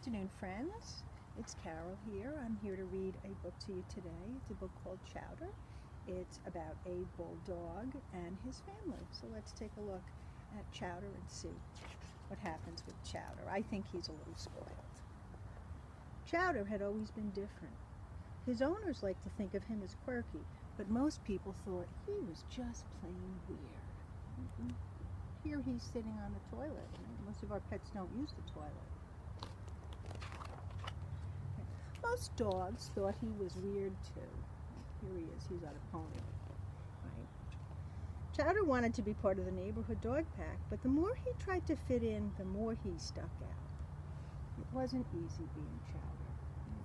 afternoon, friends. It's Carol here. I'm here to read a book to you today. It's a book called Chowder. It's about a bulldog and his family. So let's take a look at Chowder and see what happens with Chowder. I think he's a little spoiled. Chowder had always been different. His owners liked to think of him as quirky, but most people thought he was just plain weird. Here he's sitting on the toilet. Most of our pets don't use the toilet. Most dogs thought he was weird too. Here he is, he's on a pony. Right? Chowder wanted to be part of the neighborhood dog pack, but the more he tried to fit in, the more he stuck out. It wasn't easy being Chowder.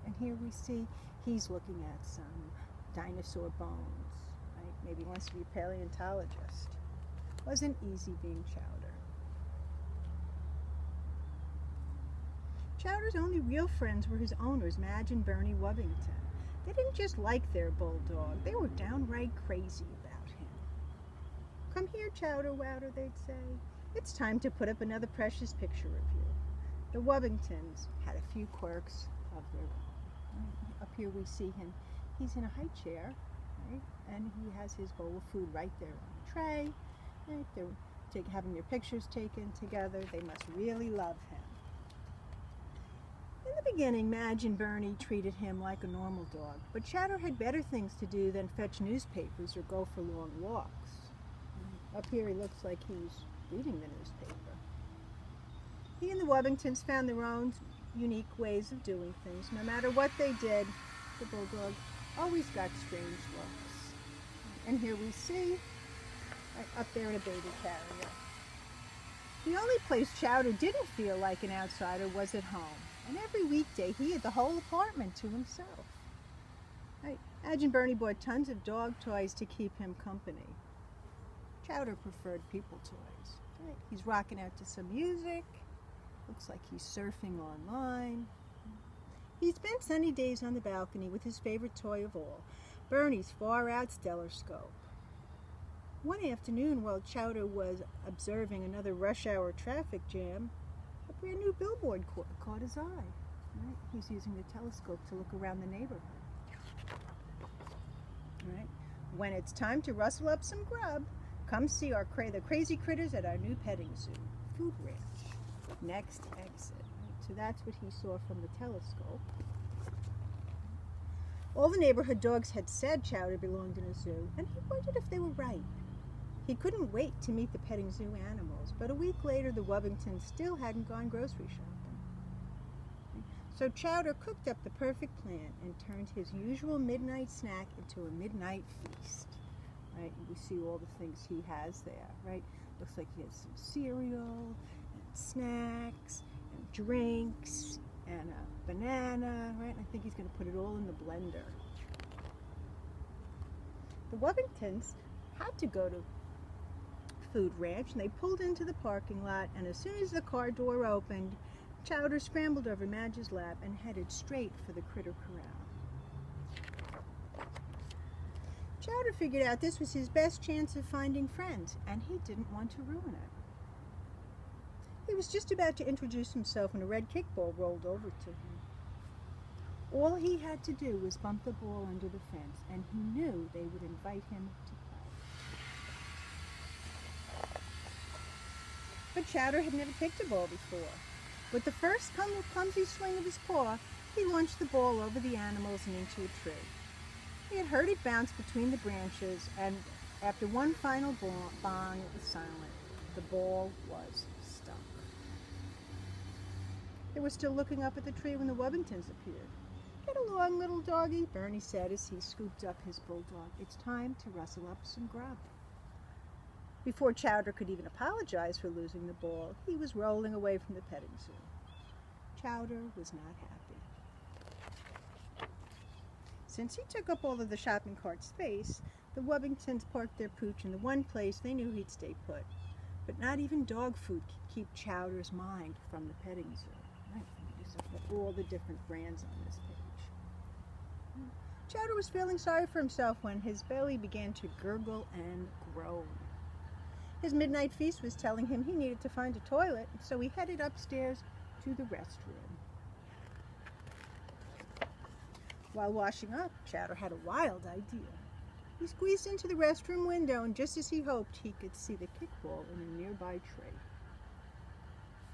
And here we see he's looking at some dinosaur bones. Right? Maybe he wants to be a paleontologist. It wasn't easy being Chowder. Chowder's only real friends were his owners, Madge and Bernie Wubbington. They didn't just like their bulldog, they were downright crazy about him. "Come here, Chowder Wowder," they'd say. "It's time to put up another precious picture of you." The Wubbingtons had a few quirks of their own. Up here we see him. He's in a high chair, right? And he has his bowl of food right there on the tray. Right? They're having their pictures taken together. They must really love him. In the beginning, Madge and Bernie treated him like a normal dog, but Chowder had better things to do than fetch newspapers or go for long walks. Up here he looks like he's reading the newspaper. He and the Wubbingtons found their own unique ways of doing things. No matter what they did, the bulldog always got strange looks. And here we see, right up there in a baby carrier. The only place Chowder didn't feel like an outsider was at home. And every weekday he had the whole apartment to himself. Right? Madge and Bernie bought tons of dog toys to keep him company. Chowder preferred people toys. Right? He's rocking out to some music. Looks like he's surfing online. He spent sunny days on the balcony with his favorite toy of all, Bernie's far-out stellar-scope. One afternoon, while Chowder was observing another rush hour traffic jam, a brand new billboard caught his eye. Right? He's using the telescope to look around the neighborhood. Right? "When it's time to rustle up some grub, come see the crazy critters at our new petting zoo, Food Ranch. Next exit." So that's what he saw from the telescope. All the neighborhood dogs had said Chowder belonged in a zoo, and he wondered if they were right. He couldn't wait to meet the petting zoo animals, but a week later the Wubbingtons still hadn't gone grocery shopping. So Chowder cooked up the perfect plan and turned his usual midnight snack into a midnight feast. Right? We see all the things he has there, right? Looks like he has some cereal and snacks and drinks and a banana, right? And I think he's going to put it all in the blender. The Wubbingtons had to go to Food Ranch, and they pulled into the parking lot, and as soon as the car door opened, Chowder scrambled over Madge's lap and headed straight for the critter corral. Chowder figured out this was his best chance of finding friends, and he didn't want to ruin it. He was just about to introduce himself when a red kickball rolled over to him. All he had to do was bump the ball under the fence, and he knew they would invite him to play. But Chowder had never kicked a ball before. With the first clumsy swing of his paw, he launched the ball over the animals and into a tree. He had heard it bounce between the branches, and after one final bong, it was silent. The ball was stuck. They were still looking up at the tree when the Wubbingtons appeared. "Get along, little doggy," Bernie said as he scooped up his bulldog. "It's time to rustle up some grub." Before Chowder could even apologize for losing the ball, he was rolling away from the petting zoo. Chowder was not happy. Since he took up all of the shopping cart space, the Wubbingtons parked their pooch in the one place they knew he'd stay put. But not even dog food could keep Chowder's mind from the petting zoo. Right? Just look at all the different brands on this page. Chowder was feeling sorry for himself when his belly began to gurgle and groan. His midnight feast was telling him he needed to find a toilet, so he headed upstairs to the restroom. While washing up, Chowder had a wild idea. He squeezed into the restroom window, and just as he hoped, he could see the kickball in a nearby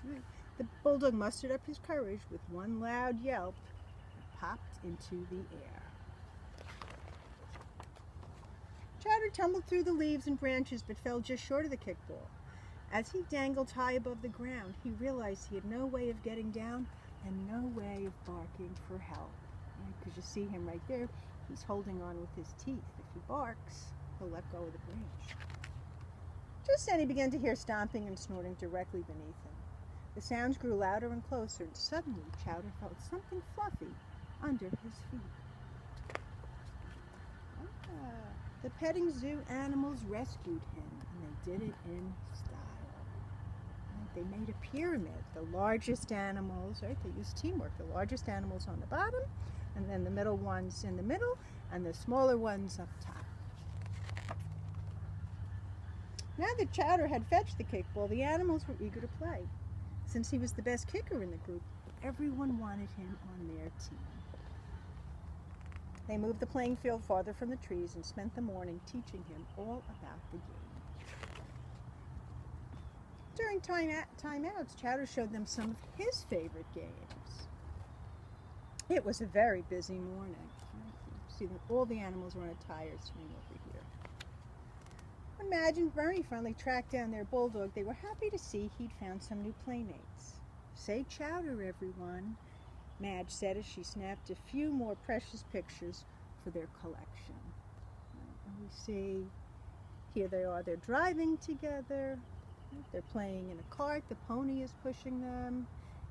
tray. The bulldog mustered up his courage with one loud yelp and popped into the air. Chowder tumbled through the leaves and branches but fell just short of the kickball. As he dangled high above the ground, he realized he had no way of getting down and no way of barking for help. Because you see him right there, he's holding on with his teeth. If he barks, he'll let go of the branch. Just then he began to hear stomping and snorting directly beneath him. The sounds grew louder and closer, and suddenly Chowder felt something fluffy under his feet. The petting zoo animals rescued him, and they did it in style. They made a pyramid. The largest animals, right? They used teamwork. The largest animals on the bottom, and then the middle ones in the middle, and the smaller ones up top. Now that Chowder had fetched the kickball, the animals were eager to play. Since he was the best kicker in the group, everyone wanted him on their team. They moved the playing field farther from the trees and spent the morning teaching him all about the game. During timeouts, Chowder showed them some of his favorite games. It was a very busy morning. See, all the animals were on a tire swing over here. When Madge and Bernie finally tracked down their bulldog, they were happy to see he'd found some new playmates. "Say Chowder, everyone," Madge said as she snapped a few more precious pictures for their collection. And we see, here they are, they're driving together. They're playing in a cart, the pony is pushing them,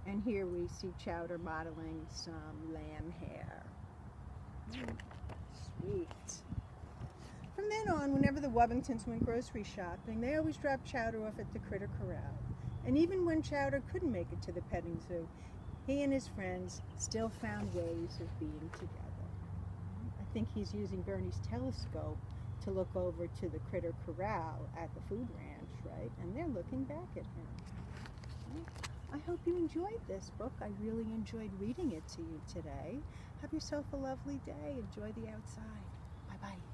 and here we see Chowder modeling some lamb hair. Sweet. From then on, whenever the Wubbingtons went grocery shopping, they always dropped Chowder off at the Critter Corral. And even when Chowder couldn't make it to the petting zoo, he and his friends still found ways of being together. I think he's using Bernie's telescope to look over to the Critter Corral at the food ranch, right? And they're looking back at him. I hope you enjoyed this book. I really enjoyed reading it to you today. Have yourself a lovely day. Enjoy the outside. Bye-bye.